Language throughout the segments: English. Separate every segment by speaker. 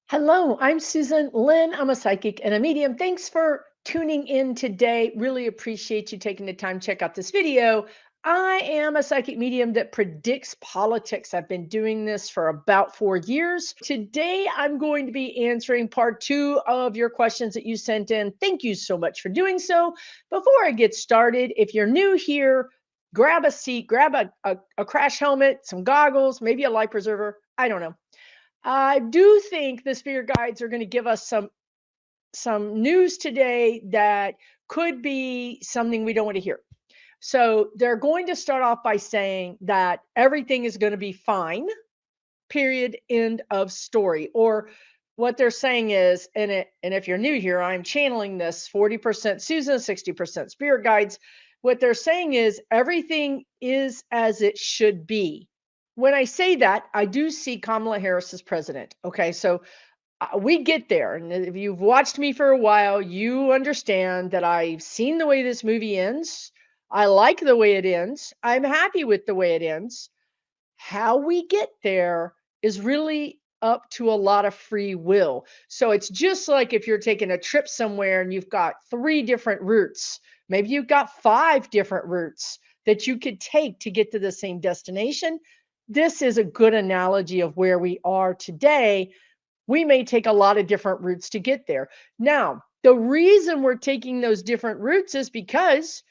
Speaker 1: Hello, I'm Susan Lynn. I'm a psychic and a medium. Thanks for tuning in today. Really appreciate you taking the time to check out this video. I am a psychic medium that predicts politics. I've been doing this for about 4 years. Today, I'm going to be answering part two of your questions that you sent in. Thank you so much for doing so. Before I get started, if you're new here, grab a seat, grab a crash helmet, some goggles, maybe a life preserver. I don't know. I do think the spirit guides are going to give us some news today that could be something we don't want to hear. So they're going to start off by saying that everything is going to be fine. Period. End of story. Or what they're saying is, and if you're new here, I'm channeling this 40% Susan, 60% spirit guides. What they're saying is everything is as it should be. When I say that, I do see Kamala Harris as president. Okay, so we get there. And if you've watched me for a while, you understand that I've seen the way this movie ends. I like the way it ends. I'm happy with the way it ends. How we get there is really up to a lot of free will. So it's just like if you're taking a trip somewhere and you've got three different routes, maybe you've got five different routes that you could take to get to the same destination. This is a good analogy of where we are today. We may take a lot of different routes to get there. Now, the reason we're taking those different routes is because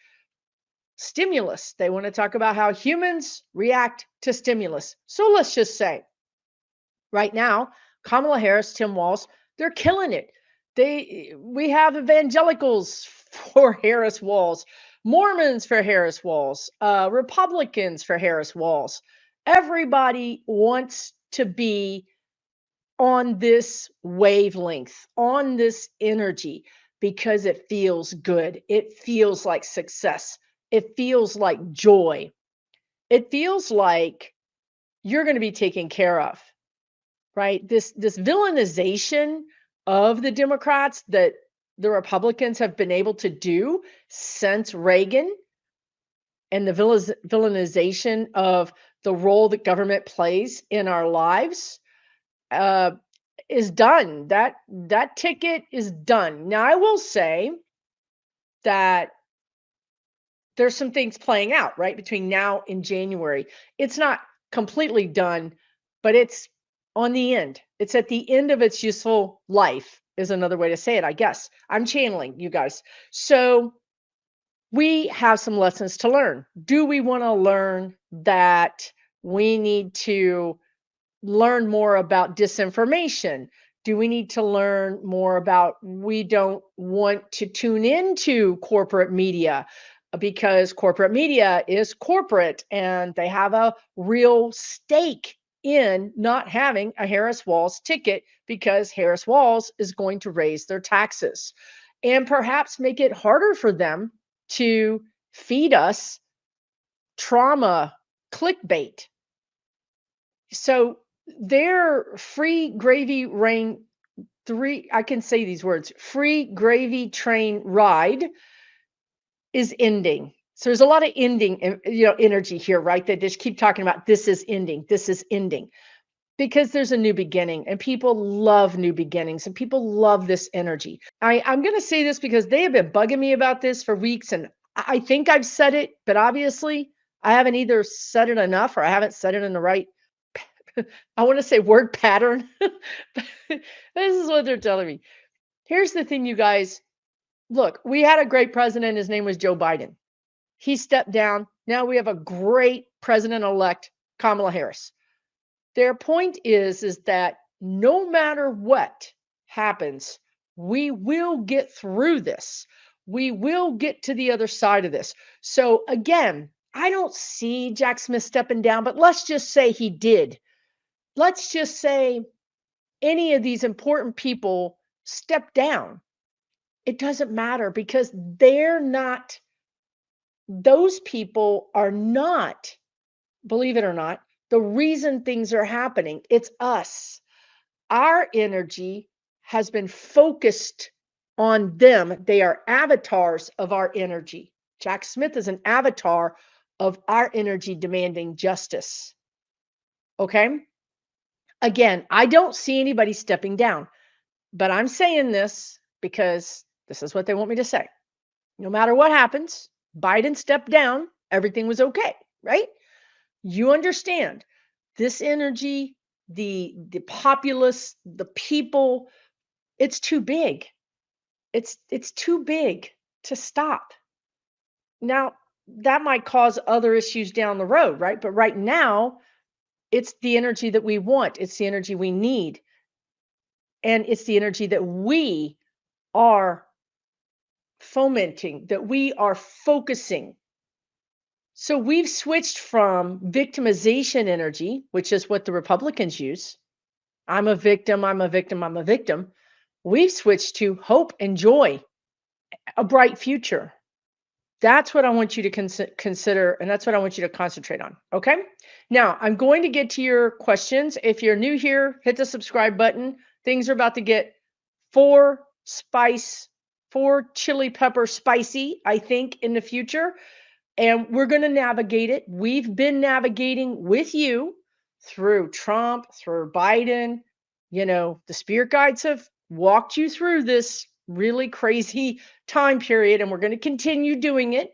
Speaker 1: stimulus. They want to talk about how humans react to stimulus. So let's just say right now, Kamala Harris, Tim Walz, they're killing it. We have evangelicals for Harris Walz, Mormons for Harris Walz, Republicans for Harris Walz. Everybody wants to be on this wavelength, on this energy, because it feels good. It feels like success. It feels like joy. It feels like you're going to be taken care of, right? This villainization of the Democrats that the Republicans have been able to do since Reagan, and the villainization of the role that government plays in our lives, uh, is done. That ticket is done. Now, I will say that there's some things playing out, right, between now and January. It's not completely done, but it's on the end. It's at the end of its useful life, is another way to say it, I guess. I'm channeling you guys. So we have some lessons to learn. Do we want to learn that we need to learn more about disinformation? Do we need to learn more about we don't want to tune into corporate media because corporate media is corporate and they have a real stake in not having a Harris Walz ticket because Harris Walz is going to raise their taxes and perhaps make it harder for them to feed us trauma clickbait. So their free gravy rain three, I can say these words, free gravy train ride is ending. So there's a lot of ending, energy here, right? They just keep talking about this is ending, this is ending, because there's a new beginning, and people love new beginnings, and people love this energy. I'm going to say this because they have been bugging me about this for weeks, and I think I've said it, but obviously I haven't either said it enough or I haven't said it in the right I want to say word pattern. This is what they're telling me. Here's the thing, you guys. Look, we had a great president. His name was Joe Biden. He stepped down. Now we have a great president-elect, Kamala Harris. Their point is that no matter what happens, we will get through this. We will get to the other side of this. So again, I don't see Jack Smith stepping down, but let's just say he did. Let's just say any of these important people step down. It doesn't matter because those people are not, believe it or not, the reason things are happening. It's us. Our energy has been focused on them. They are avatars of our energy. Jack Smith is an avatar of our energy demanding justice. Okay? Again, I don't see anybody stepping down, but I'm saying this because this is what they want me to say. No matter what happens, Biden stepped down, everything was okay, right? You understand this energy, the populace, the people, it's too big. It's too big to stop. Now, that might cause other issues down the road, right? But right now, it's the energy that we want. It's the energy we need. And it's the energy that we are fomenting, that we are focusing. So we've switched from victimization energy, which is what the Republicans use. I'm a victim, I'm a victim, I'm a victim. We've switched to hope and joy, a bright future. That's what I want you to consider, and that's what I want you to concentrate on. Okay. Now, I'm going to get to your questions. If you're new here, hit the subscribe button. Things are about to get four spice, four chili pepper spicy, I think, in the future. And we're going to navigate it. We've been navigating with you through Trump, through Biden. You know, the spirit guides have walked you through this really crazy time period, and we're going to continue doing it.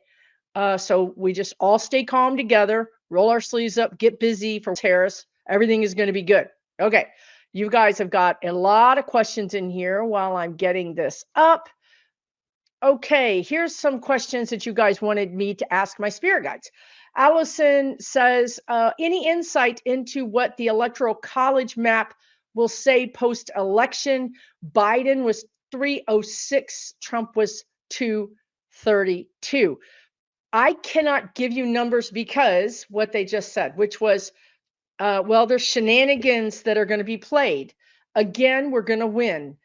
Speaker 1: So we just all stay calm together, roll our sleeves up, get busy for Harris. Everything is going to be good. Okay. You guys have got a lot of questions in here while I'm getting this up. Okay, here's some questions that you guys wanted me to ask my spirit guides. Allison says, any insight into what the Electoral College map will say post election? Biden was 306, Trump was 232. I cannot give you numbers because what they just said, which was, well, there's shenanigans that are going to be played. Again, we're going to win.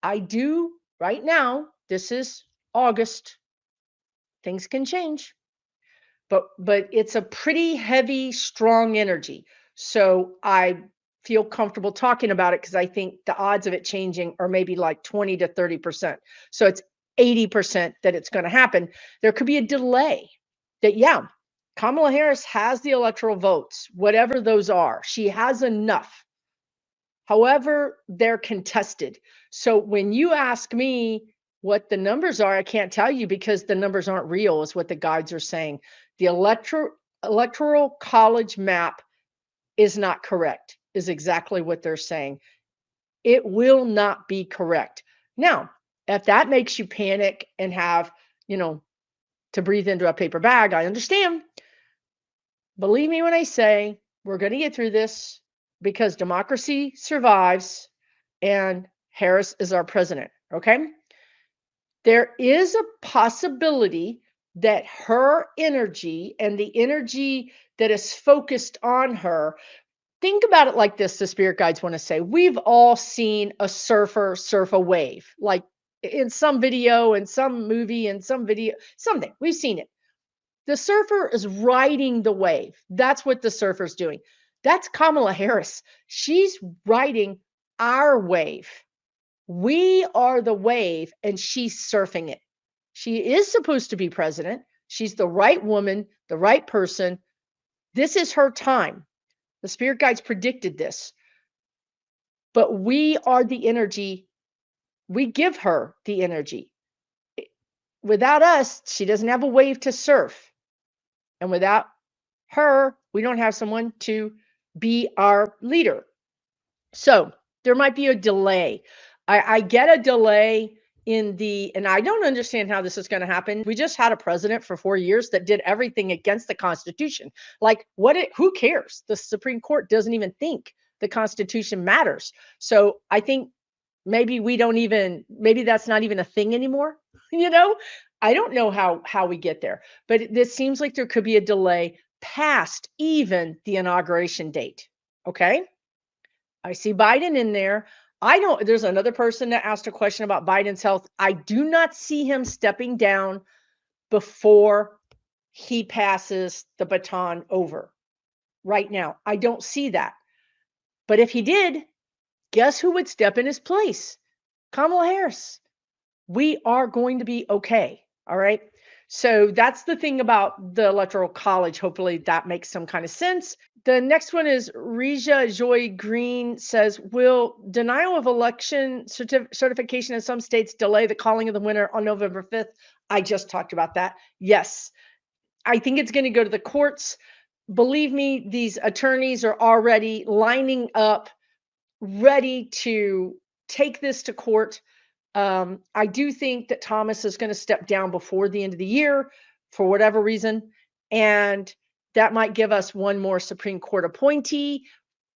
Speaker 1: I do right now. This is August. Things can change, but it's a pretty heavy, strong energy. So I feel comfortable talking about it because I think the odds of it changing are maybe like 20 to 30%. So it's 80% that it's going to happen. There could be a delay that, yeah, Kamala Harris has the electoral votes, whatever those are. She has enough. However, they're contested. So when you ask me what the numbers are, I can't tell you because the numbers aren't real, is what the guides are saying. The electoral college map is not correct, is exactly what they're saying. It will not be correct. Now, if that makes you panic and have, to breathe into a paper bag, I understand. Believe me when I say we're going to get through this because democracy survives and Harris is our president. Okay. There is a possibility that her energy and the energy that is focused on her, think about it like this. The spirit guides want to say, we've all seen a surfer surf a wave, like in some video, in some movie, in some video, something. We've seen it. The surfer is riding the wave. That's what the surfer's doing. That's Kamala Harris. She's riding our wave. We are the wave and she's surfing it. She is supposed to be president. She's the right woman, the right person. This is her time. The spirit guides predicted this. But we are the energy. We give her the energy. Without us, she doesn't have a wave to surf. And without her, we don't have someone to be our leader. So there might be a delay. I get a delay and I don't understand how this is going to happen. We just had a president for 4 years that did everything against the Constitution. Like, who cares? The Supreme Court doesn't even think the Constitution matters. So I think maybe that's not even a thing anymore. I don't know how we get there, but it seems like there could be a delay past even the inauguration date. Okay. I see Biden in there. There's another person that asked a question about Biden's health. I do not see him stepping down before he passes the baton over right now. I don't see that. But if he did, guess who would step in his place? Kamala Harris. We are going to be okay. All right. So that's the thing about the Electoral College. Hopefully that makes some kind of sense. The next one is Reja Joy Green says, will denial of election certification in some states delay the calling of the winner on November 5th? I just talked about that. Yes. I think it's going to go to the courts. Believe me, these attorneys are already lining up, ready to take this to court. I do think that Thomas is going to step down before the end of the year for whatever reason. And that might give us one more Supreme Court appointee,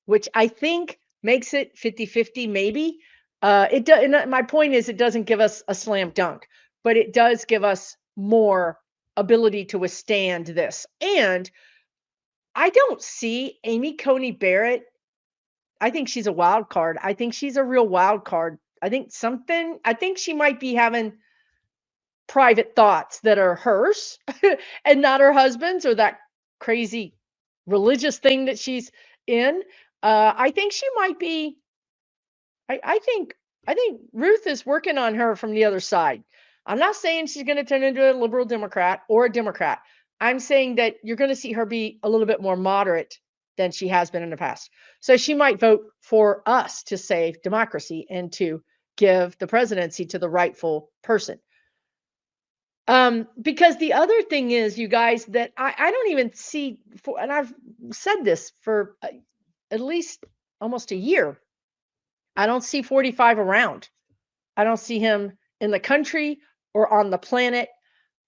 Speaker 1: which I think makes it 50-50, maybe. My point is, it doesn't give us a slam dunk, but it does give us more ability to withstand this. And I don't see Amy Coney Barrett. I think she's a wild card. I think she's a real wild card. I think she might be having private thoughts that are hers and not her husband's, or that crazy religious thing that she's in. I think she might be. I think Ruth is working on her from the other side. I'm not saying she's going to turn into a liberal Democrat or a Democrat. I'm saying that you're going to see her be a little bit more moderate than she has been in the past. So she might vote for us to save democracy and to give the presidency to the rightful person. Because the other thing is, you guys, that I don't even see, and I've said this for at least almost a year. I don't see 45 around. I don't see him in the country or on the planet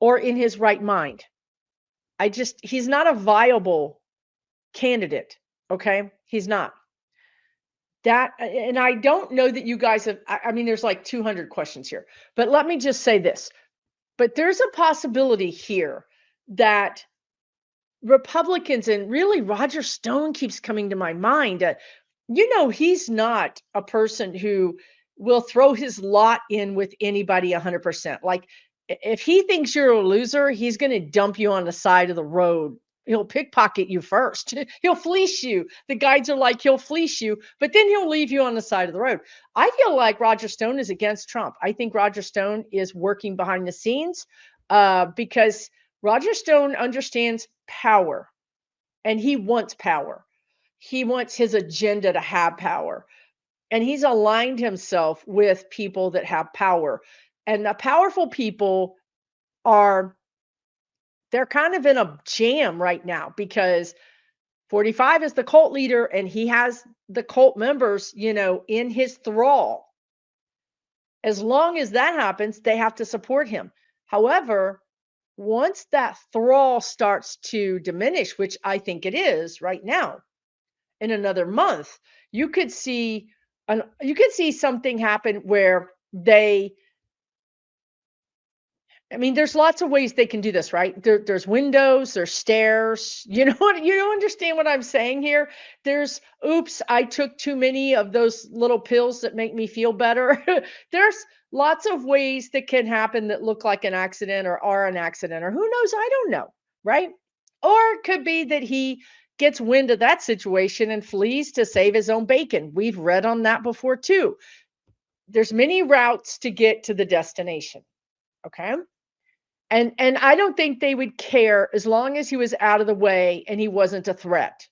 Speaker 1: or in his right mind. He's not a viable candidate. Okay. He's not. And I don't know that you guys have, I mean, there's like 200 questions here, but let me just say this. But there's a possibility here that Republicans, and really Roger Stone keeps coming to my mind. He's not a person who will throw his lot in with anybody 100%. Like, if he thinks you're a loser, he's going to dump you on the side of the road. He'll pickpocket you first. He'll fleece you. The guides are like, he'll fleece you, but then he'll leave you on the side of the road. I feel like Roger Stone is against Trump. I think Roger Stone is working behind the scenes because Roger Stone understands power, and he wants power. He wants his agenda to have power. And he's aligned himself with people that have power. And the powerful people they're kind of in a jam right now because 45 is the cult leader and he has the cult members, in his thrall. As long as that happens, they have to support him. However, once that thrall starts to diminish, which I think it is right now, in another month, you could see something happen where there's lots of ways they can do this, right? There's windows, there's stairs. You don't understand what I'm saying here. There's, oops, I took too many of those little pills that make me feel better. There's lots of ways that can happen that look like an accident or are an accident, or who knows? I don't know, right? Or it could be that he gets wind of that situation and flees to save his own bacon. We've read on that before too. There's many routes to get to the destination. Okay. And I don't think they would care as long as he was out of the way and he wasn't a threat.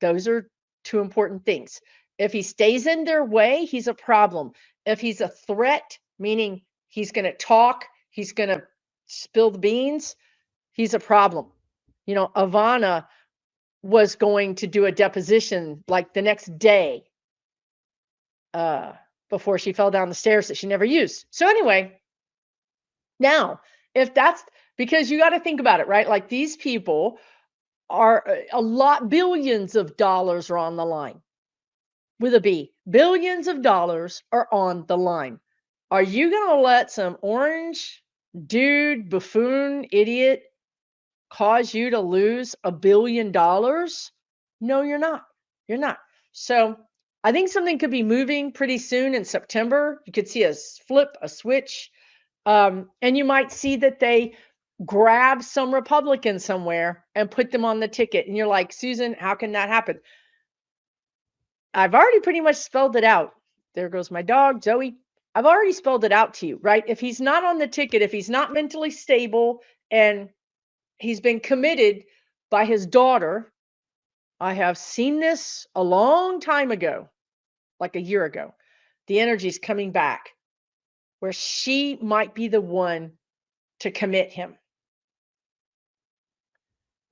Speaker 1: Those are two important things. If he stays in their way, he's a problem. If he's a threat, meaning he's going to talk, he's going to spill the beans, he's a problem. Ivana was going to do a deposition like the next day before she fell down the stairs that she never used. So anyway, now, if that's because you got to think about it, right? Like, these people are billions of dollars are on the line with a B. Billions of dollars are on the line. Are you going to let some orange dude, buffoon, idiot cause you to lose $1 billion? No, you're not. You're not. So I think something could be moving pretty soon in September. You could see a switch. And you might see that they grab some Republican somewhere and put them on the ticket. And you're like, Susan, how can that happen? I've already pretty much spelled it out. There goes my dog, Zoe. I've already spelled it out to you, right? If he's not on the ticket, if he's not mentally stable and he's been committed by his daughter, I have seen this a long time ago, like a year ago. The energy's coming back where she might be the one to commit him.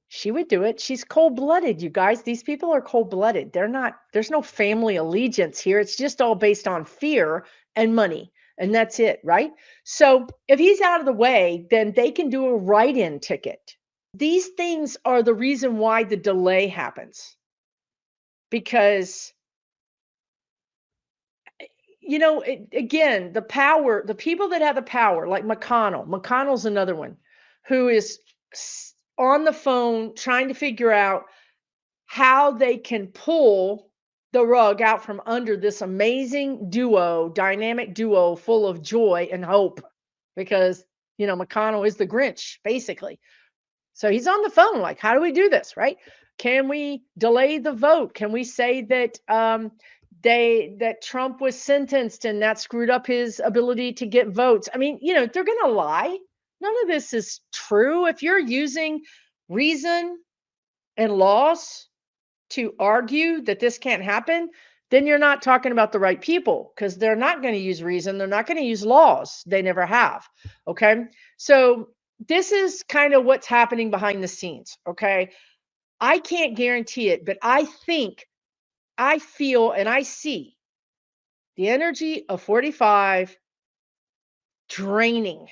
Speaker 1: She would do it. She's cold-blooded, you guys. These people are cold-blooded. They're not, there's no family allegiance here. It's just all based on fear and money. And that's it, right? So if he's out of the way, then they can do a write-in ticket. These things are the reason why the delay happens. Because, again, the power, the people that have the power, like McConnell's another one, who is on the phone trying to figure out how they can pull the rug out from under this amazing duo, dynamic duo full of joy and hope. Because, McConnell is the Grinch, basically. So he's on the phone, like, how do we do this, right? Can we delay the vote? Can we say that that Trump was sentenced and that screwed up his ability to get votes? I mean, they're gonna lie. None of this is true. If you're using reason and laws to argue that this can't happen, then you're not talking about the right people, because they're not going to use reason. They're not going to use laws. They never have. Okay. So this is kind of what's happening behind the scenes. Okay. I can't guarantee it, but I think, I feel, and I see the energy of 45 draining,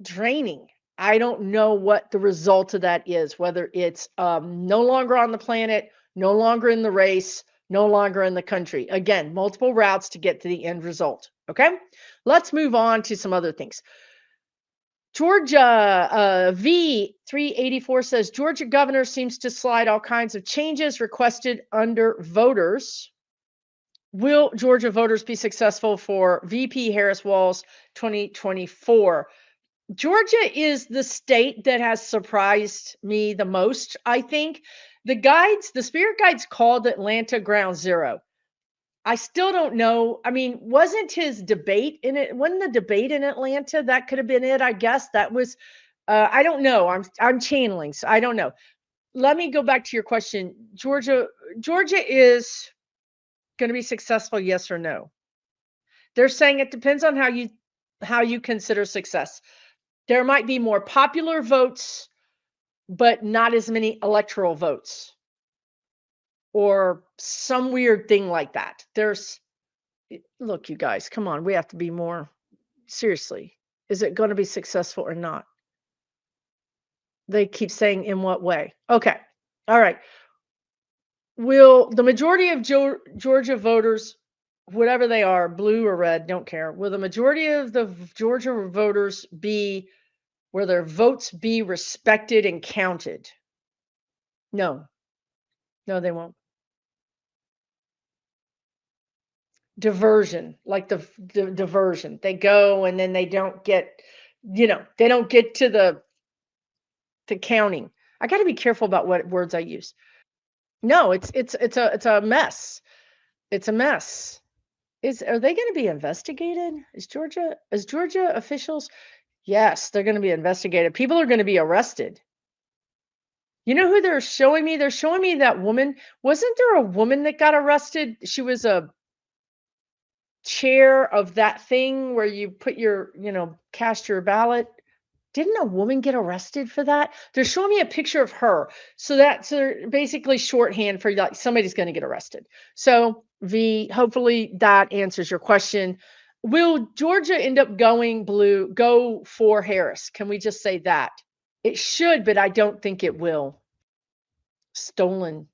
Speaker 1: draining. I don't know what the result of that is, whether it's no longer on the planet, no longer in the race, no longer in the country. Again, multiple routes to get to the end result. Okay, let's move on to some other things. Georgia V384 says Georgia governor seems to slide all kinds of changes requested under voters. Will Georgia voters be successful for VP Harris Walz 2024? Georgia is the state that has surprised me the most, I think. The spirit guides called Atlanta ground zero. I still don't know. I mean, wasn't his debate in it? Wasn't the debate in Atlanta? That could have been it, I guess. That was, I don't know. I'm channeling, so I don't know. Let me go back to your question. Georgia is going to be successful, yes or no? They're saying it depends on how you consider success. There might be more popular votes, but not as many electoral votes, or some weird thing like that. Look, you guys, come on. We have to be more seriously. Is it going to be successful or not? They keep saying in what way? Okay. All right. Will the majority of Georgia voters, whatever they are, blue or red, don't care, will the majority of the Georgia voters will their votes be respected and counted? No. No, they won't. Diversion, like the diversion. They go and then they don't get, they don't get to the counting. I got to be careful about what words I use. No, it's a mess. It's a mess. Are they going to be investigated? Is Georgia officials? Yes, they're going to be investigated. People are going to be arrested. You know who they're showing me? They're showing me that woman. Wasn't there a woman that got arrested? She was a chair of that thing where you put your, cast your ballot. Didn't a woman get arrested for that? They're showing me a picture of her. So that's basically shorthand for like somebody's going to get arrested. So hopefully that answers your question. Will Georgia end up go for Harris? Can we just say that? It should, but I don't think it will. Stolen.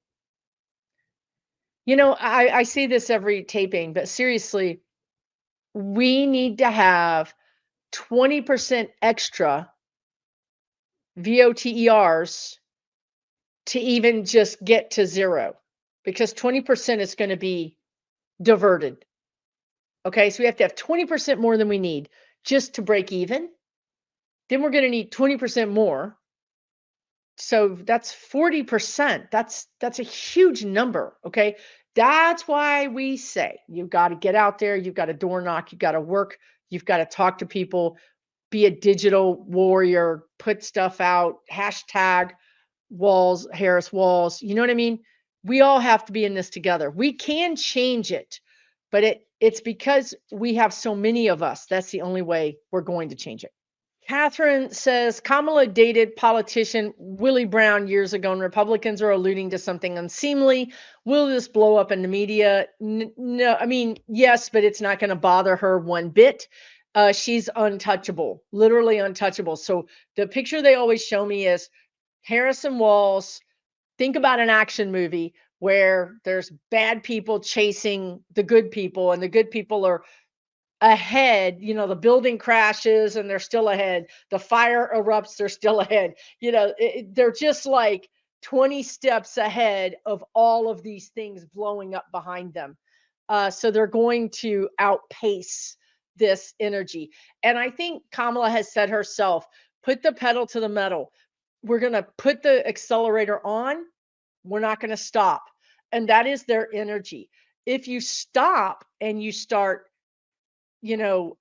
Speaker 1: I see this every taping, but seriously, we need to have 20% extra VOTERs to even just get to zero, because 20% is going to be diverted. Okay, so we have to have 20% more than we need just to break even. Then we're going to need 20% more. So that's 40%. That's a huge number. Okay. That's why we say you've got to get out there, you've got to door knock, you've got to work, you've got to talk to people, be a digital warrior, put stuff out, hashtag, Walz, Harris, Walz. You know what I mean? We all have to be in this together. We can change it, but it's because we have so many of us. That's the only way we're going to change it. Catherine says Kamala dated politician Willie Brown years ago, and Republicans are alluding to something unseemly. Will this blow up in the media? No, I mean, yes, but it's not going to bother her one bit. She's untouchable, literally untouchable. So the picture they always show me is Harrison Walls. Think about an action movie where there's bad people chasing the good people, and the good people are ahead. The building crashes and they're still ahead. The fire erupts, they're still ahead. They're just like 20 steps ahead of all of these things blowing up behind them. So they're going to outpace this energy. And I think Kamala has said herself, put the pedal to the metal. We're going to put the accelerator on. We're not going to stop. And that is their energy. If you stop and you start you know,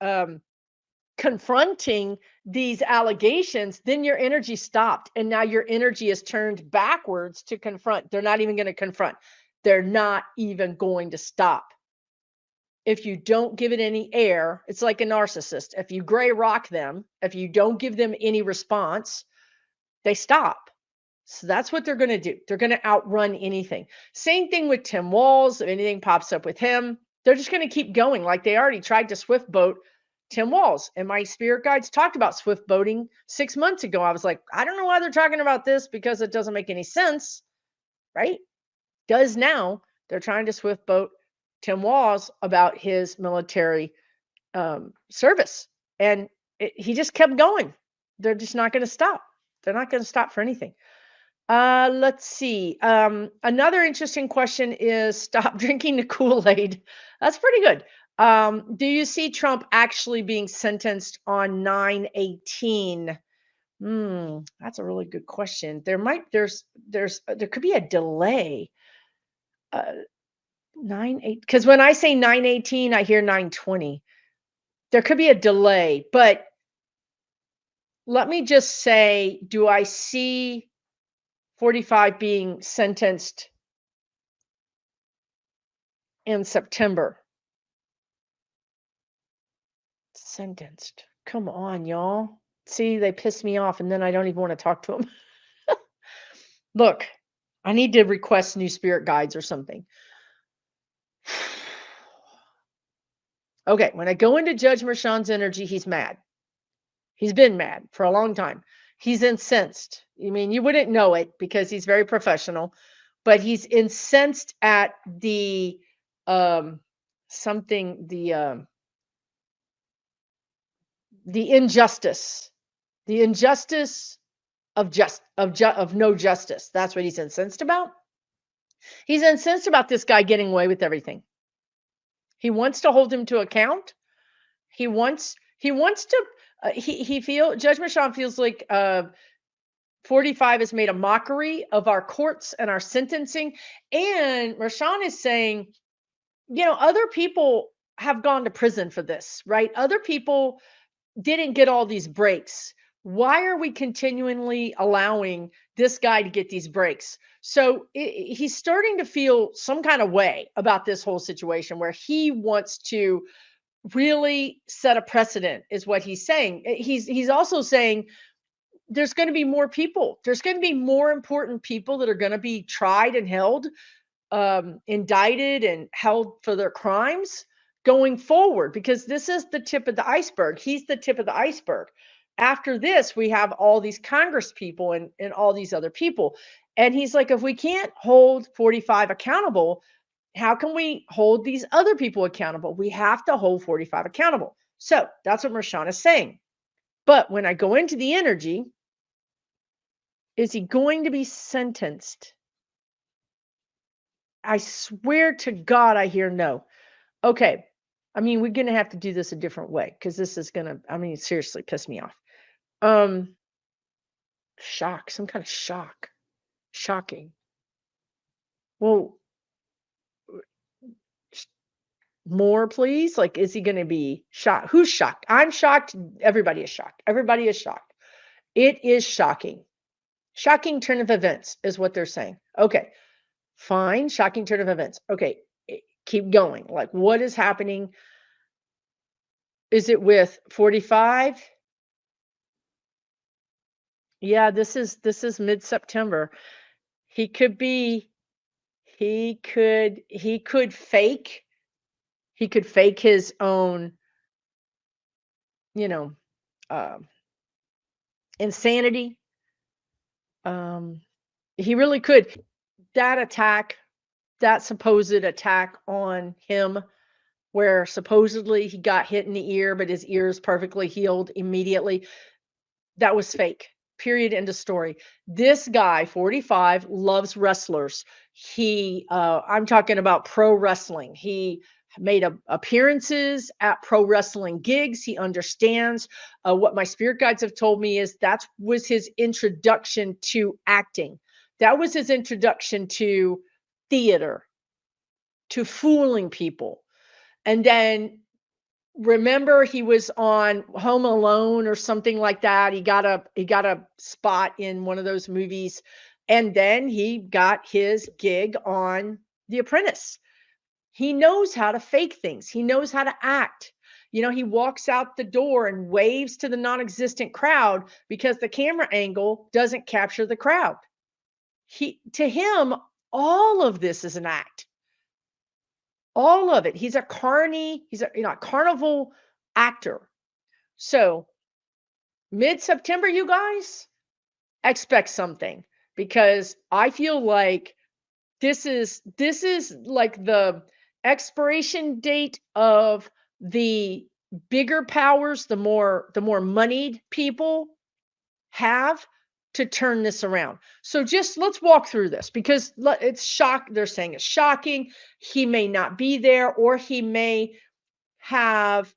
Speaker 1: confronting these allegations, then your energy stopped. And now your energy is turned backwards to confront. They're not even going to confront. They're not even going to stop. If you don't give it any air, it's like a narcissist. If you gray rock them, if you don't give them any response, they stop. So that's what they're going to do. They're going to outrun anything. Same thing with Tim Walz. If anything pops up with him, they're just going to keep going. Like they already tried to swift boat Tim Walz. And my spirit guides talked about swift boating 6 months ago. I was like, I don't know why they're talking about this because it doesn't make any sense, right? Does now. They're trying to swift boat Tim Walz about his military service. And he just kept going. They're just not going to stop. They're not going to stop for anything. Let's see. Another interesting question is stop drinking the Kool-Aid. That's pretty good. Do you see Trump actually being sentenced on 9/18? That's a really good question. There could be a delay. Uh, 9/8, because when I say 9/18, I hear 9/20. There could be a delay, but let me just say, do I see 45 being sentenced in September? Sentenced. Come on, y'all. See, they piss me off, and then I don't even want to talk to them. Look, I need to request new spirit guides or something. Okay, when I go into Judge Mershon's energy, he's mad. He's been mad for a long time. He's incensed. I mean, you wouldn't know it because he's very professional, but he's incensed at the something the injustice, the injustice of no justice. That's what he's incensed about. He's incensed about this guy getting away with everything. He wants to hold him to account. He wants to Judge Mershon feels like 45 has made a mockery of our courts and our sentencing. And Mershon is saying, other people have gone to prison for this, right? Other people didn't get all these breaks. Why are we continually allowing this guy to get these breaks? So he's starting to feel some kind of way about this whole situation where he wants to really set a precedent, is what he's saying. He's also saying there's going to be more people. There's going to be more important people that are going to be tried and held, indicted and held for their crimes going forward, because this is the tip of the iceberg. He's the tip of the iceberg. After this, we have all these Congress people and all these other people. And he's like, if we can't hold 45 accountable, how can we hold these other people accountable? We have to hold 45 accountable. So that's what Mershon is saying. But when I go into the energy, is he going to be sentenced? I swear to God, I hear no. Okay. I mean, we're going to have to do this a different way because this is going to, seriously piss me off. Shock, some kind of shock. Shocking. Well, more, please. Like, is he going to be shocked? Who's shocked? I'm shocked. Everybody is shocked. Everybody is shocked. It is shocking. Shocking turn of events is what they're saying. Okay, fine. Shocking turn of events. Okay, keep going. Like, what is happening? Is it with 45? Yeah, this is mid-September. He could be he could fake his own, you know, uh, insanity. Um, he really could. That attack, that supposed attack on him, where supposedly he got hit in the ear, but his ear is perfectly healed immediately. That was fake. Period. End of story. This guy, 45, loves wrestlers. I'm talking about pro wrestling. He made appearances at pro wrestling gigs. He understands what my spirit guides have told me is that was his introduction to acting. That was his introduction to theater, to fooling people. And then remember he was on Home Alone or something like that. He got a spot in one of those movies, and then he got his gig on The Apprentice. He knows how to fake things. He knows how to act. He walks out the door and waves to the non-existent crowd because the camera angle doesn't capture the crowd. To him, all of this is an act. All of it. He's a carny, he's a carnival actor. So, mid-September, you guys, expect something because I feel like this is like the expiration date of the bigger powers, the more moneyed people have to turn this around. So just let's walk through this because it's shock. They're saying it's shocking. He may not be there, or he may have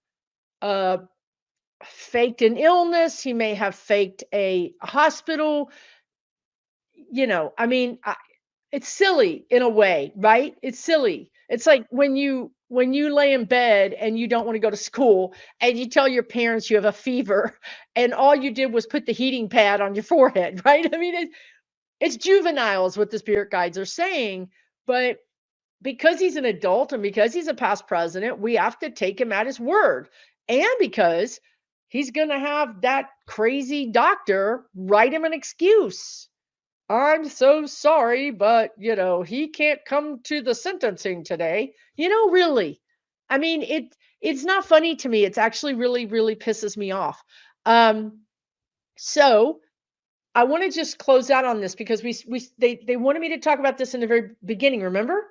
Speaker 1: faked an illness. He may have faked a hospital. I mean, it's silly in a way, right? It's silly. It's like when you lay in bed and you don't want to go to school and you tell your parents you have a fever and all you did was put the heating pad on your forehead, right? I mean, it's juvenile is what the spirit guides are saying, but because he's an adult and because he's a past president, we have to take him at his word. And because he's going to have that crazy doctor write him an excuse. I'm so sorry, but he can't come to the sentencing today. Really. I mean, it's not funny to me. It's actually really, really pisses me off. So I want to just close out on this because they wanted me to talk about this in the very beginning. Remember?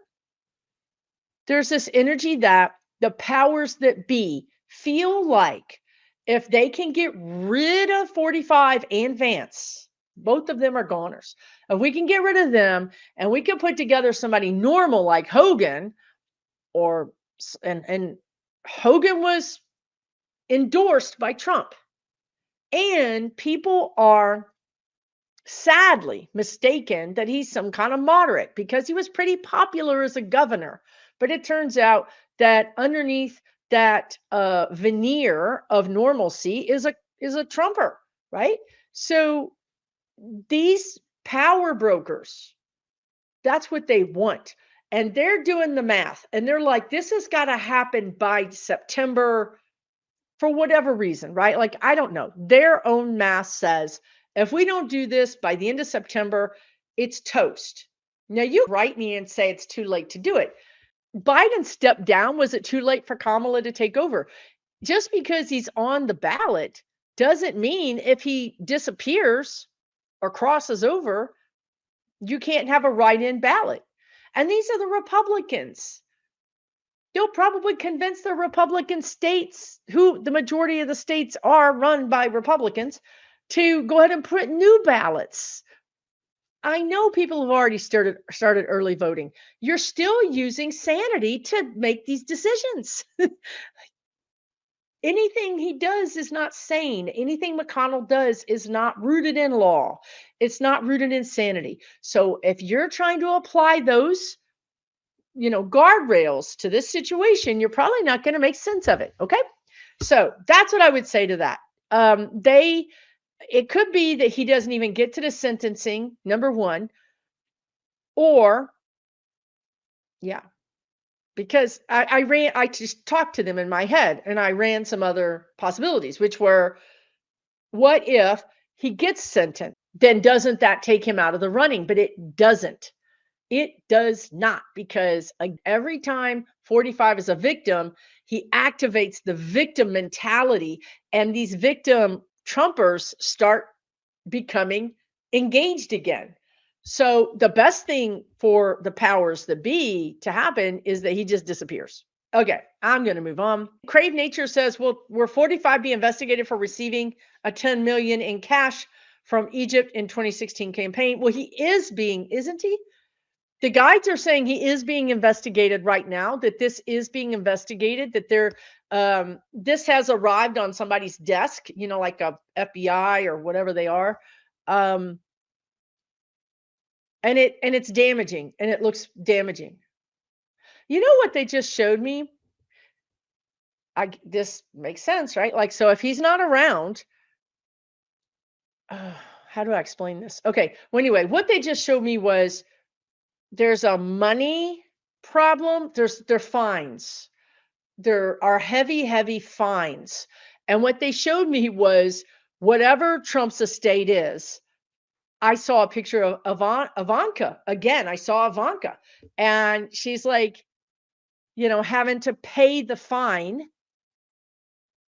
Speaker 1: There's this energy that the powers that be feel like if they can get rid of 45 and Vance, both of them are goners. If we can get rid of them and we can put together somebody normal like Hogan, and Hogan was endorsed by Trump, and people are sadly mistaken that he's some kind of moderate because he was pretty popular as a governor. But it turns out that underneath that veneer of normalcy is a Trumper, right? So these power brokers, that's what they want. And they're doing the math. And they're like, this has got to happen by September for whatever reason, right? Like, I don't know. Their own math says if we don't do this by the end of September, it's toast. Now, you write me and say it's too late to do it. Biden stepped down. Was it too late for Kamala to take over? Just because he's on the ballot doesn't mean if he disappears or crosses over, you can't have a write-in ballot. And these are the Republicans. You'll probably convince the Republican states, who the majority of the states are run by Republicans, to go ahead and put new ballots. I know people have already started early voting. You're still using sanity to make these decisions. Anything he does is not sane. Anything McConnell does is not rooted in law. It's not rooted in sanity. So if you're trying to apply those, guardrails to this situation, you're probably not going to make sense of it. Okay. So that's what I would say to that. They It could be that he doesn't even get to the sentencing, number one, or yeah, because I just talked to them in my head and I ran some other possibilities, which were, what if he gets sentenced? Then doesn't that take him out of the running? But it doesn't. It does not, because every time 45 is a victim, he activates the victim mentality, and these victim Trumpers start becoming engaged again. So the best thing for the powers that be to happen is that he just disappears. Okay, I'm going to move on. Crave Nature says, "Well, will 45 be investigated for receiving a 10 million in cash from Egypt in 2016 campaign?" Well, he is being, isn't he? The guides are saying he is being investigated right now, that this is being investigated, that this has arrived on somebody's desk, like a FBI or whatever they are. Um, and it's damaging, and it looks damaging. You know what they just showed me? This makes sense, right? Like, so if he's not around, uh, how do I explain this? Okay. Well, anyway, what they just showed me was there's a money problem. There fines. There are heavy, heavy fines. And what they showed me was whatever Trump's estate is. I saw a picture of Ivanka again. I saw Ivanka, and she's like, having to pay the fine.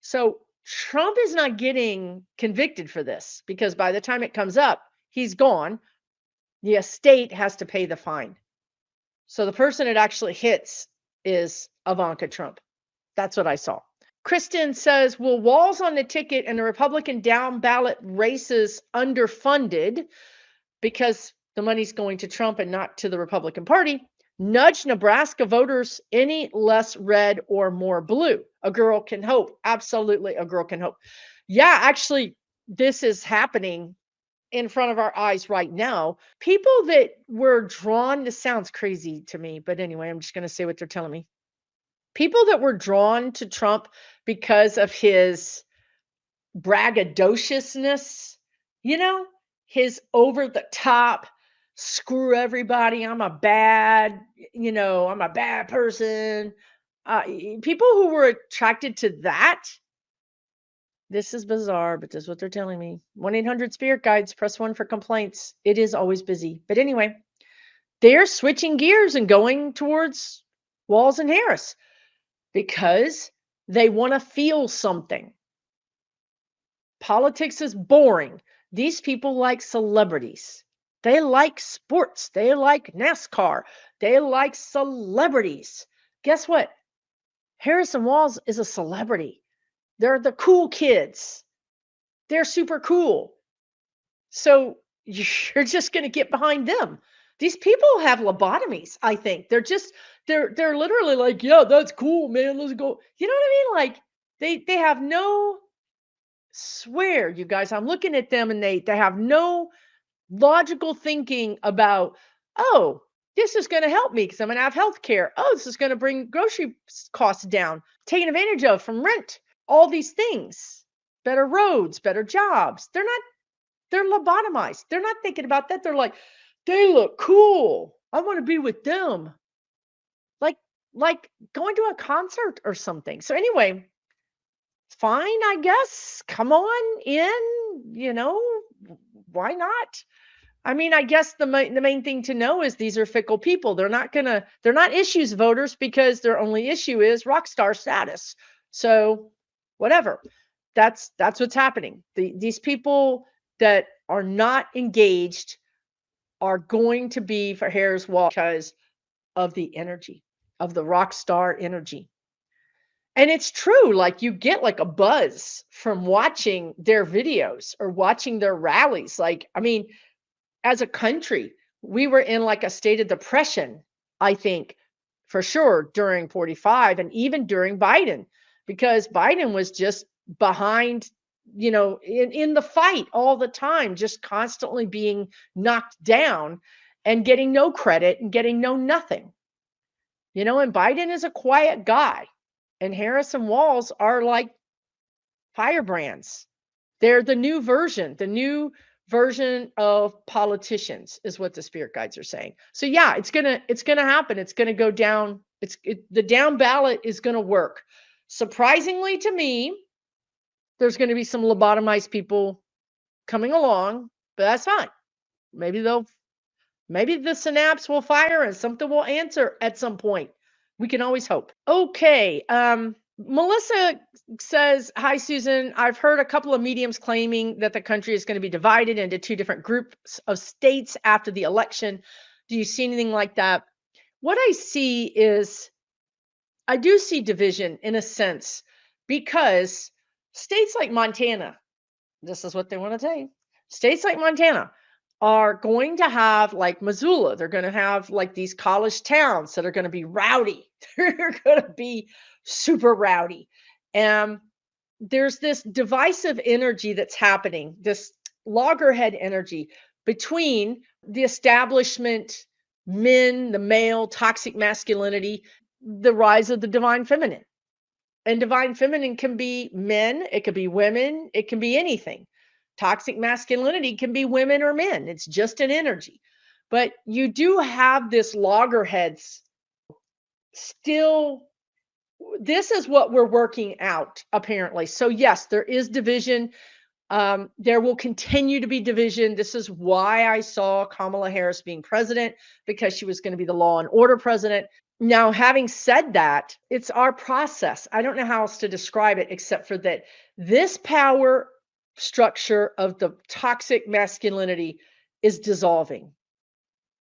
Speaker 1: So Trump is not getting convicted for this, because by the time it comes up, he's gone. The estate has to pay the fine. So the person it actually hits is Ivanka Trump. That's what I saw. Kristen says, "Will Walz on the ticket and the Republican down ballot races underfunded, because the money's going to Trump and not to the Republican Party, nudge Nebraska voters any less red or more blue? A girl can hope." Absolutely, a girl can hope. Yeah, actually, this is happening in front of our eyes right now. People that were drawn, this sounds crazy to me, but anyway, I'm just going to say what they're telling me. People that were drawn to Trump because of his braggadociousness, you know, his over the top, screw everybody, I'm a bad person. People who were attracted to that, this is bizarre, but this is what they're telling me. 1-800 Spirit Guides, press 1 for complaints. It is always busy. But anyway, they're switching gears and going towards Walz and Harris because they want to feel something. Politics is boring. These people like celebrities. They like sports. They like NASCAR. They like celebrities. Guess what? Harrison Walz is a celebrity. They're the cool kids. They're super cool. So you're just going to get behind them. These people have lobotomies, I think. They're literally like, "Yeah, that's cool, man. Let's go." You know what I mean? Like they have no, swear, you guys, I'm looking at them and they have no logical thinking about, "Oh, this is going to help me because I'm going to have health care. Oh, this is going to bring grocery costs down, taken advantage of from rent, all these things, better roads, better jobs." They're lobotomized. They're not thinking about that. They're like, "They look cool. I want to be with them." Like, like going to a concert or something. So anyway, fine, I guess. Come on in, why not? I mean, I guess the main thing to know is these are fickle people. They're not issues voters because their only issue is Rockstar status. So, whatever. That's what's happening. These people that are not engaged are going to be for Harris Wall because of the energy, of the Rockstar energy. And it's true, like you get like a buzz from watching their videos or watching their rallies. Like, I mean, as a country, we were in like a state of depression, I think, for sure during 45 and even during Biden, because Biden was just behind, in the fight all the time, just constantly being knocked down and getting no credit and getting no nothing. And Biden is a quiet guy, and Harris and Walz are like firebrands. They're the new version of politicians is what the spirit guides are saying. So yeah, it's gonna happen. It's gonna go down. The down ballot is gonna work. Surprisingly to me, there's gonna be some lobotomized people coming along, but that's fine. Maybe they'll maybe the synapse will fire and something will answer at some point. We can always hope. Okay. Melissa says, "Hi, Susan. I've heard a couple of mediums claiming that the country is going to be divided into two different groups of states after the election. Do you see anything like that?" What I see is, I do see division in a sense, because states like Montana, this is what they want to say. States like Montana are going to have, like Missoula, they're going to have like these college towns that are going to be rowdy. They're going to be super rowdy. And there's this divisive energy that's happening, this loggerhead energy between the establishment, men, the male, toxic masculinity, the rise of the divine feminine. And divine feminine can be men, it could be women, it can be anything. Toxic masculinity can be women or men. It's just an energy. But you do have this loggerheads still. This is what we're working out, apparently. So, yes, there is division. There will continue to be division. This is why I saw Kamala Harris being president, because she was going to be the law and order president. Now, having said that, it's our process. I don't know how else to describe it except for that this power structure of the toxic masculinity is dissolving.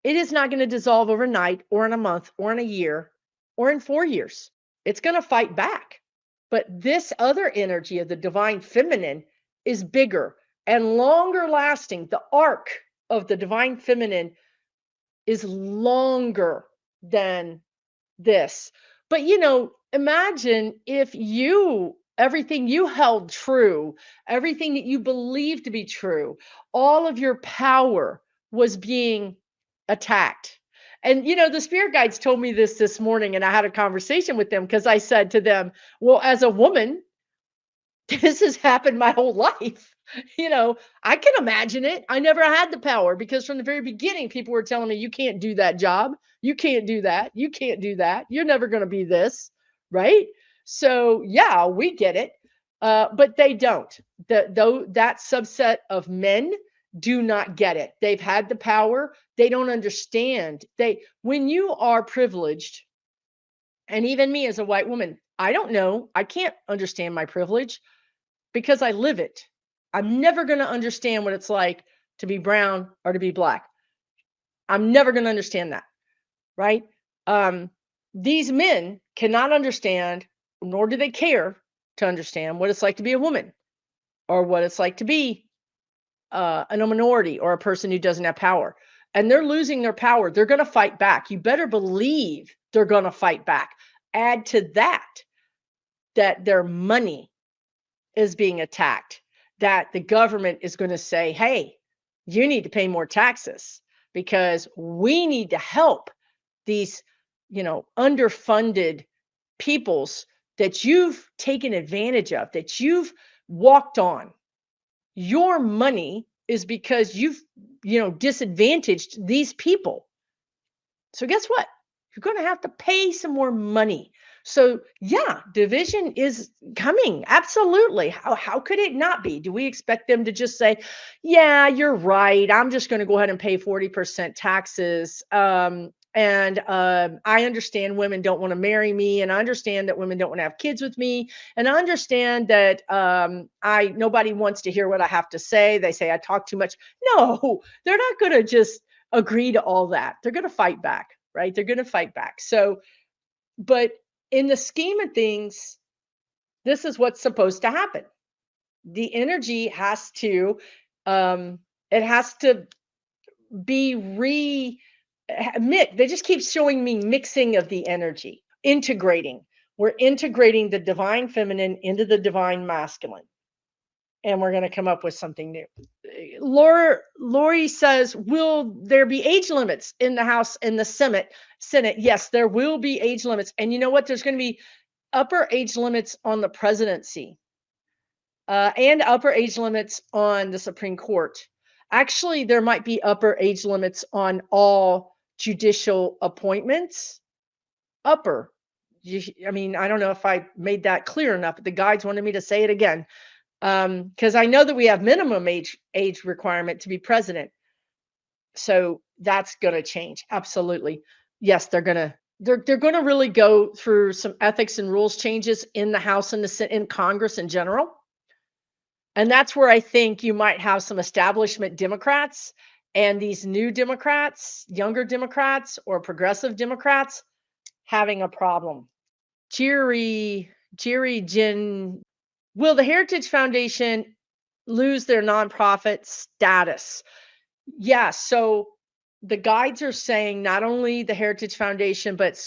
Speaker 1: It is not going to dissolve overnight or in a month or in a year or in 4 years. It's going to fight back. But this other energy of the divine feminine is bigger and longer lasting. The arc of the divine feminine is longer than this. But imagine if everything you held true, everything that you believed to be true, all of your power was being attacked. And the spirit guides told me this morning, and I had a conversation with them because I said to them, "Well, as a woman, this has happened my whole life." I can imagine it. I never had the power because from the very beginning, people were telling me, "You can't do that job. You can't do that. You can't do that. You're never going to be this." Right. So, yeah, we get it. But they don't. That subset of men do not get it. They've had the power. They don't understand. When you are privileged, and even me as a white woman, I don't know. I can't understand my privilege because I live it. I'm never going to understand what it's like to be brown or to be black. I'm never going to understand that, right? These men cannot understand, nor do they care to understand what it's like to be a woman or what it's like to be a minority or a person who doesn't have power. And they're losing their power. They're going to fight back. You better believe they're going to fight back. Add to that their money is being attacked, that the government is going to say, "Hey, you need to pay more taxes because we need to help these, underfunded peoples that you've taken advantage of, that you've walked on. Your money is because you've, disadvantaged these people. So guess what? You're going to have to pay some more money." So yeah, division is coming. Absolutely. How could it not be? Do we expect them to just say, "Yeah, you're right. I'm just going to go ahead and pay 40% taxes. And I understand women don't want to marry me, and I understand that women don't want to have kids with me, and I understand that nobody wants to hear what I have to say. They say I talk too much." No, they're not going to just agree to all that. They're going to fight back, right? They're going to fight back. So, but in the scheme of things, this is what's supposed to happen. The energy has to, it has to be they just keep showing me mixing of the energy, integrating. We're integrating the divine feminine into the divine masculine, and we're going to come up with something new. Lori says, "Will there be age limits in the House and the Senate?" Yes, there will be age limits. And you know what? There's going to be upper age limits on the presidency. and upper age limits on the Supreme Court. Actually, there might be upper age limits on all judicial appointments. Upper. I mean, I don't know if I made that clear enough, but the guides wanted me to say it again. Because I know that we have minimum age requirement to be president. So that's going to change. Absolutely. Yes, they're going to really go through some ethics and rules changes in the House and the Senate, in Congress in general. And that's where I think you might have some establishment Democrats and these new Democrats, younger Democrats or progressive Democrats having a problem. Jerry Jin, will the Heritage Foundation lose their nonprofit status? Yeah, so the guides are saying not only the Heritage Foundation, but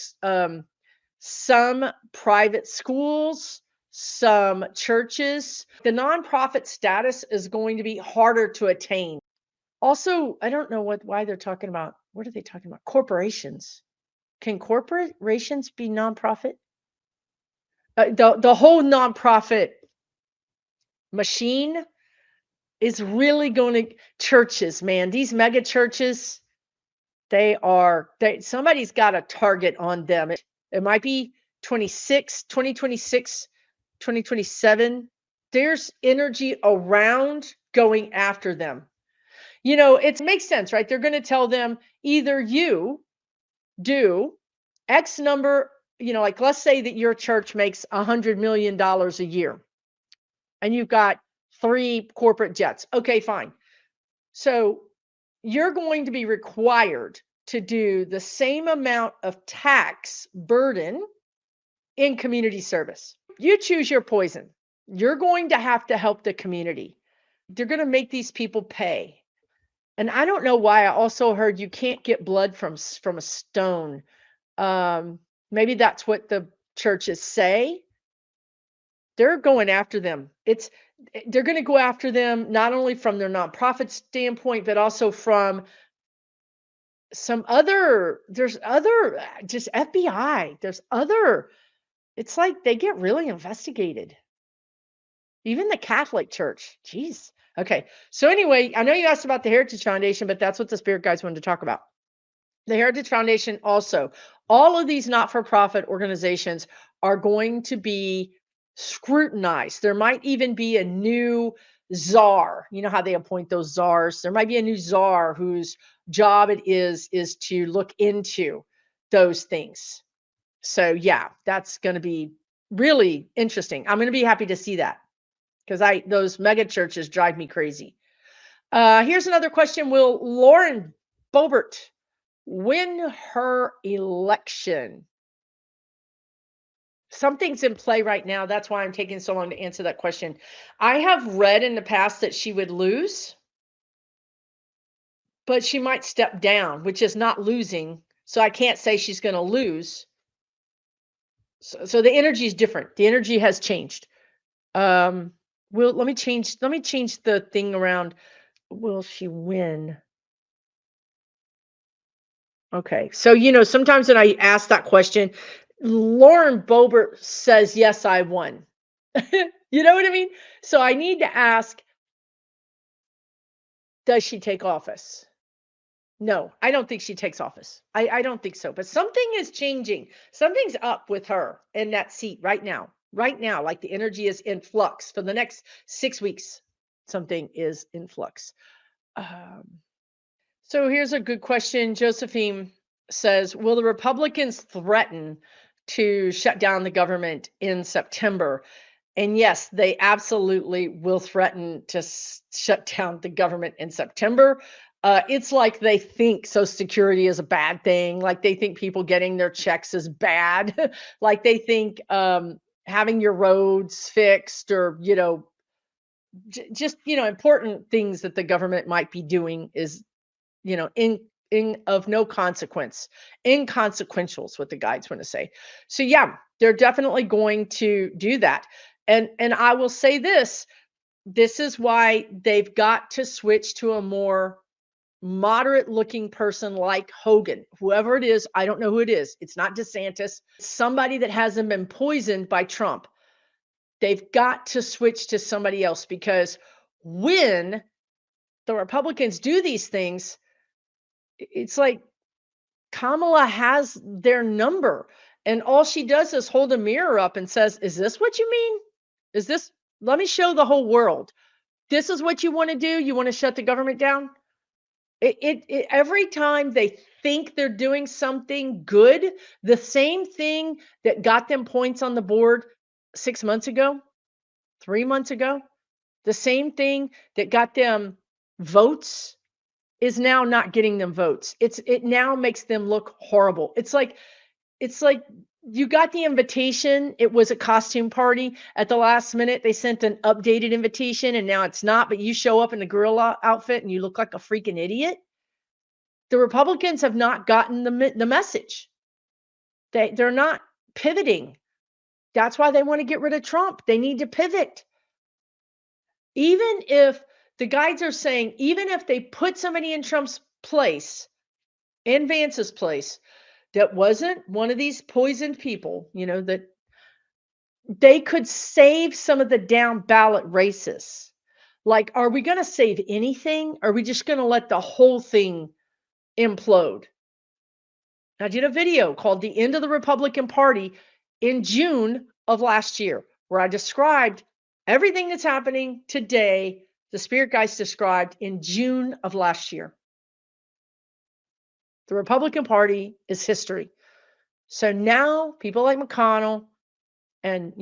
Speaker 1: some private schools, some churches, the nonprofit status is going to be harder to attain. Also, I don't know why they're talking about, what are they talking about? Corporations. Can corporations be nonprofit? The whole nonprofit machine is really going to, churches, man, these mega churches, somebody's got a target on them. It might be 2026, 2027. There's energy around going after them. It makes sense, right? They're going to tell them either you do X number, like let's say that your church makes $100 million a year and you've got 3 corporate jets. Okay, fine. So you're going to be required to do the same amount of tax burden in community service. You choose your poison. You're going to have to help the community. They're going to make these people pay. And I don't know why. I also heard you can't get blood from a stone. Maybe that's what the churches say. They're going after them. They're going to go after them not only from their nonprofit standpoint, but also from there's other, just FBI. It's like they get really investigated. Even the Catholic Church. Jeez. Okay. So anyway, I know you asked about the Heritage Foundation, but that's what the Spirit Guides wanted to talk about. The Heritage Foundation also, all of these not-for-profit organizations are going to be scrutinized. There might even be a new czar. You know how they appoint those czars? There might be a new czar whose job it is to look into those things. So yeah, that's going to be really interesting. I'm going to be happy to see that because those mega churches drive me crazy. Here's another question. Will Lauren Boebert win her election? Something's in play right now. That's why I'm taking so long to answer that question. I have read in the past that she would lose, but she might step down, which is not losing. So I can't say she's going to lose. So the energy is different. The energy has changed. Let me change the thing around. Will she win? Okay. So, sometimes when I ask that question, Lauren Boebert says, yes, I won. You know what I mean? So I need to ask, does she take office? No, I don't think she takes office. I don't think so. But something is changing. Something's up with her in that seat right now. Right now, like the energy is in flux for the next 6 weeks. Something is in flux. So here's a good question. Josephine says, will the Republicans threaten to shut down the government in September? And yes, they absolutely will threaten to shut down the government in September. It's like they think Social Security is a bad thing. Like they think people getting their checks is bad. Like they think having your roads fixed or, just, important things that the government might be doing is, in of no consequence. Inconsequential is what the guides want to say. So yeah, they're definitely going to do that. And I will say this is why they've got to switch to a more moderate looking person like Hogan. Whoever it is, I don't know who it is. It's not DeSantis. It's somebody that hasn't been poisoned by Trump. They've got to switch to somebody else because when the Republicans do these things, it's like Kamala has their number. And all she does is hold a mirror up and says, "Is this what you mean? Is this, let me show the whole world. This is what you want to do? You want to shut the government down?" Every time they think they're doing something good, the same thing that got them points on the board 6 months ago, 3 months ago, the same thing that got them votes is now not getting them votes. It now makes them look horrible. It's like you got the invitation. It was a costume party. At the last minute, they sent an updated invitation and now it's not, but you show up in the gorilla outfit and you look like a freaking idiot. The Republicans have not gotten the message. They're not pivoting. That's why they want to get rid of Trump. They need to pivot. Even if the guides are saying, even if they put somebody in Trump's place, in Vance's place, that wasn't one of these poisoned people, that they could save some of the down ballot races. Like, are we going to save anything? Are we just going to let the whole thing implode? I did a video called The End of the Republican Party in June of last year, where I described everything that's happening today, the spirit guides described in June of last year. The Republican Party is history. So now people like McConnell and,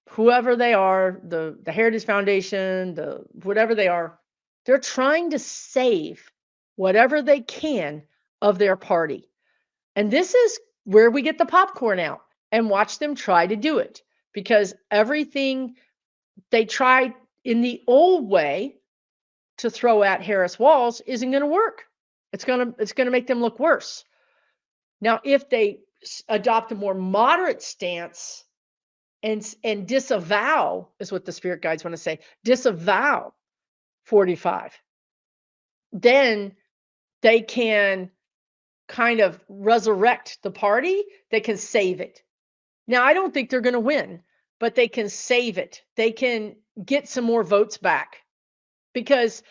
Speaker 1: whoever they are, the Heritage Foundation, the whatever they are, they're trying to save whatever they can of their party. And this is where we get the popcorn out and watch them try to do it, because everything they tried in the old way to throw at Harris Walz isn't going to work. It's going to make them look worse. Now, if they adopt a more moderate stance and disavow, is what the spirit guides want to say, disavow 45, then they can kind of resurrect the party. They can save it. Now, I don't think they're going to win, but they can save it. They can get some more votes back because,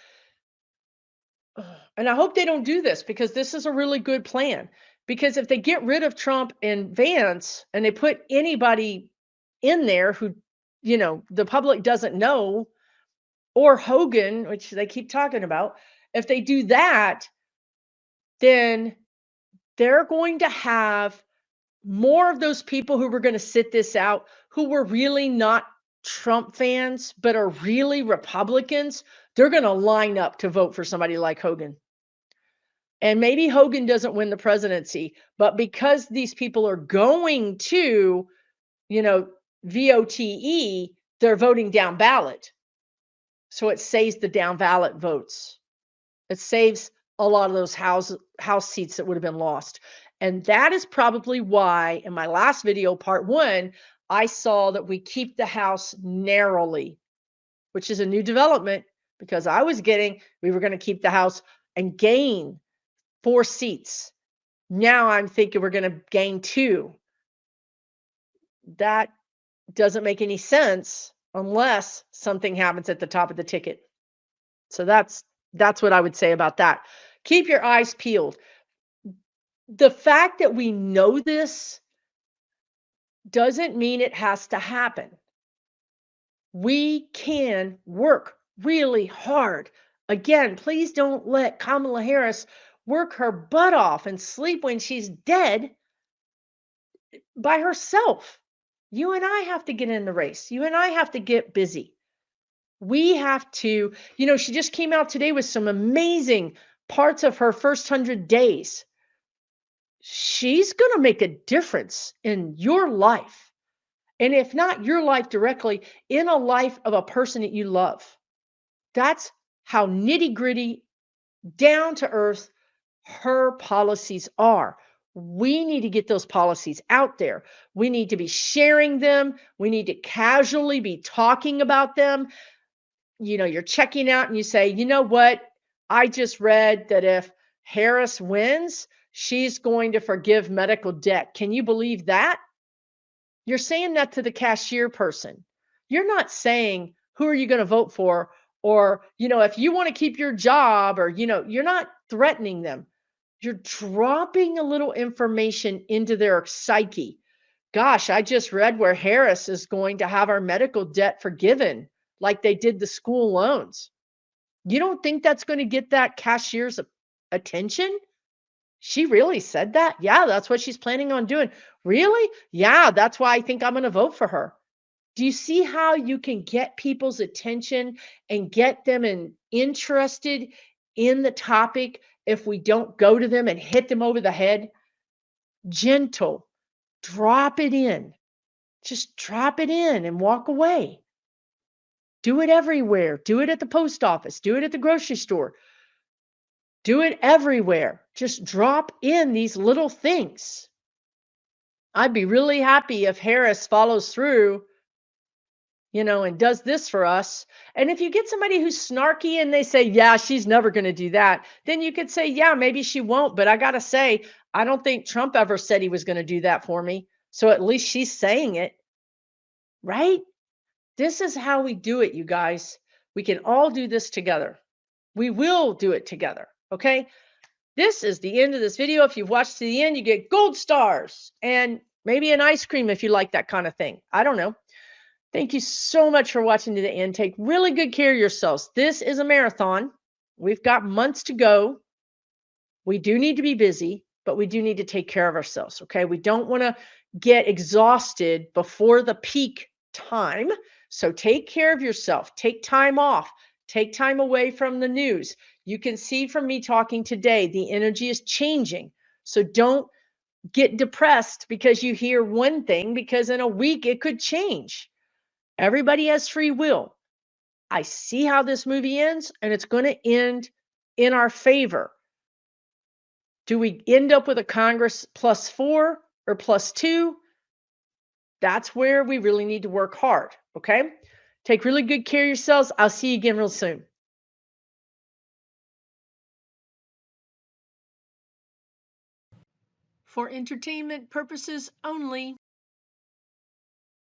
Speaker 1: and I hope they don't do this, because this is a really good plan. Because if they get rid of Trump and Vance and they put anybody in there who, the public doesn't know, or Hogan, which they keep talking about, if they do that, then they're going to have more of those people who were going to sit this out, who were really not Trump fans, but are really Republicans. They're going to line up to vote for somebody like Hogan. And maybe Hogan doesn't win the presidency, but because these people are going to, VOTE, they're voting down ballot. So it saves the down ballot votes. It saves a lot of those house seats that would have been lost. And that is probably why in my last video, part 1, I saw that we keep the House narrowly, which is a new development, because I was we were going to keep the House and gain 4 seats. Now I'm thinking we're going to gain 2. That doesn't make any sense unless something happens at the top of the ticket. So that's what I would say about that. Keep your eyes peeled. The fact that we know this doesn't mean it has to happen. We can work really hard. Again, please don't let Kamala Harris work her butt off and sleep when she's dead by herself. You and I have to get in the race. You and I have to get busy. We have to, she just came out today with some amazing parts of her first 100 days. She's going to make a difference in your life. And if not your life directly, in a life of a person that you love. That's how nitty-gritty, down to earth her policies are. We need to get those policies out there. We need to be sharing them. We need to casually be talking about them. You're checking out and you say, you know what? I just read that if Harris wins, she's going to forgive medical debt. Can you believe that? You're saying that to the cashier person. You're not saying, who are you going to vote for? Or, if you want to keep your job, or, you're not threatening them. You're dropping a little information into their psyche. Gosh, I just read where Harris is going to have our medical debt forgiven, like they did the school loans. You don't think that's going to get that cashier's attention? She really said that? Yeah, that's what she's planning on doing. Really? Yeah, that's why I think I'm going to vote for her. Do you see how you can get people's attention and get them interested in the topic if we don't go to them and hit them over the head? Gentle, drop it in. Just drop it in and walk away. Do it everywhere. Do it at the post office. Do it at the grocery store. Do it everywhere. Just drop in these little things. I'd be really happy if Harris follows through, and does this for us. And if you get somebody who's snarky and they say, yeah, she's never going to do that, then you could say, yeah, maybe she won't. But I got to say, I don't think Trump ever said he was going to do that for me. So at least she's saying it, right? This is how we do it, you guys. We can all do this together. We will do it together. Okay. This is the end of this video. If you've watched to the end, you get gold stars and maybe an ice cream if you like that kind of thing. I don't know. Thank you so much for watching to the end. Take really good care of yourselves. This is a marathon. We've got months to go. We do need to be busy, but we do need to take care of ourselves. Okay. We don't want to get exhausted before the peak time. So take care of yourself. Take time off. Take time away from the news. You can see from me talking today, the energy is changing. So don't get depressed because you hear one thing, because in a week it could change. Everybody has free will. I see how this movie ends, and it's going to end in our favor. Do we end up with a Congress +4 or +2? That's where we really need to work hard. Okay. Take really good care of yourselves. I'll see you again real soon. For entertainment purposes only.